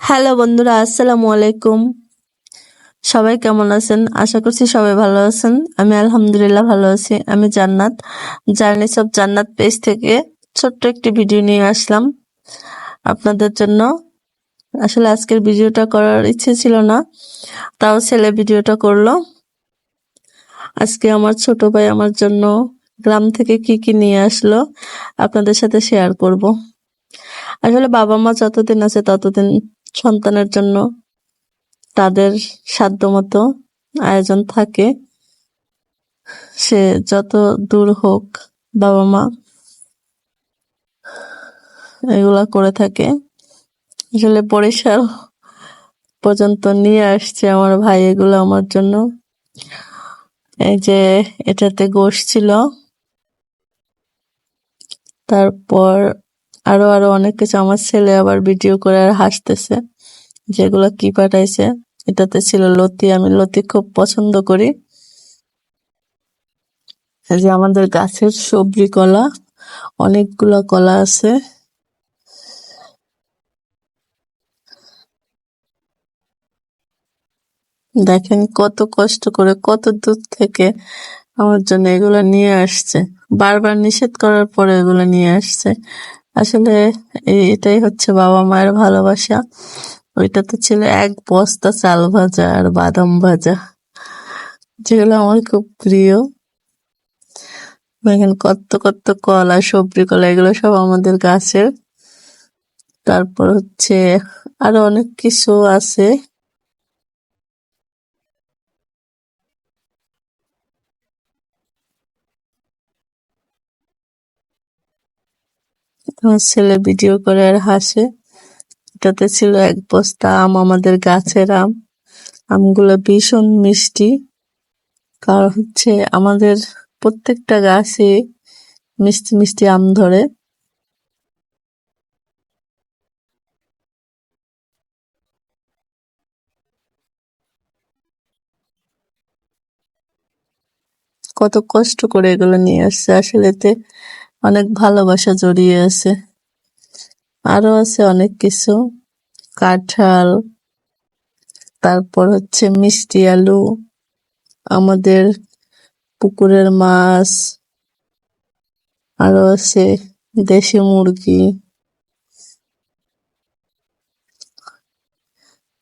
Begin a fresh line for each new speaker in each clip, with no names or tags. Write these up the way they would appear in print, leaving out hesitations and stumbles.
Hello বন্ধুরা, আসসালামু আলাইকুম। সবাই কেমন আছেন? আশা করছি সবাই ভালো আছেন। আমি আলহামদুলিল্লাহ ভালো আছি। আমি জান্নাত, জার্নিস অফ জান্নাত পেজ থেকে ছোট্ট একটি ভিডিও নিয়ে আসলাম আপনাদের জন্য। আসলে আজকের ভিডিওটা করার ইচ্ছে ছিল না, তাও ছেলে ভিডিওটা করলো। আজকে আমার ছোট ভাই আমার জন্য গ্রাম থেকে কি কি নিয়ে আসলো আপনাদের সাথে শেয়ার করব। আসলে বাবা মা যতদিন আছে ততদিন সন্তানের জন্য তাদের সাধ্যমতো আয়োজন থাকে। সে যত দূর হোক বাবা মা এগুলা করে থাকে। আসলে বরিশাল পর্যন্ত নিয়ে আসছে আমার ভাই এগুলো আমার জন্য। এই যে এটাতে গোশ ছিল, তারপর আরো আরো অনেক কিছু। আমার ছেলে আবার ভিডিও করে আর হাসতেছে যেগুলো কি পাঠাইছে। এটাতে ছিল লতি, আমি লতি খুব পছন্দ করি। এই যে আমাদের গাছের সবজি কলা, অনেকগুলা কলা আছে। দেখেন কত কষ্ট করে কত দূর থেকে আমার জন্য এগুলো নিয়ে আসছে। বারবার নিষেধ করার পরে এগুলো নিয়ে আসছে। আসলে এটাই হচ্ছে বাবা মায়ের ভালোবাসা। ওইটাতে ছিল এক বস্তা চাল ভাজা আর বাদাম ভাজা, যেগুলো আমার খুব প্রিয়। দেখেন কত কত কলা, সবজি কলা, এগুলো সব আমাদের গাছের। তারপর হচ্ছে আরো অনেক কিছু আছে। আমার ছেলে ভিডিও করে আর হাসে। এটাতে ছিল এক বস্তা আম, আমাদের গাছের আম। আমগুলো ভীষণ মিষ্টি, কারণ হচ্ছে আমাদের প্রত্যেকটা গাছে মিষ্টি মিষ্টি আম ধরে। কত কষ্ট করে এগুলো নিয়ে আসছে, আসলে এতে অনেক ভালোবাসা জড়িয়ে আছে। আরো আছে অনেক কিছু, কাঁঠাল, তারপর হচ্ছে মিষ্টি আলু, আমাদের পুকুরের মাছ, আরো আছে দেশি মুরগি।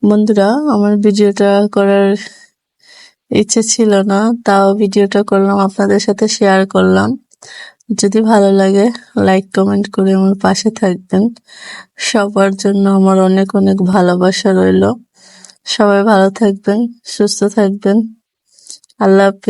বন্ধুরা, আমার ভিডিওটা করার ইচ্ছে ছিল না, তাও ভিডিওটা করলাম, আপনাদের সাথে শেয়ার করলাম। যদি ভালো লাগে লাইক কমেন্ট করে আমার পাশে থাকবেন। সবার জন্য আমার অনেক অনেক ভালোবাসা রইলো। সবাই ভালো থাকবেন, সুস্থ থাকবেন। আল্লাহ হাফেজ।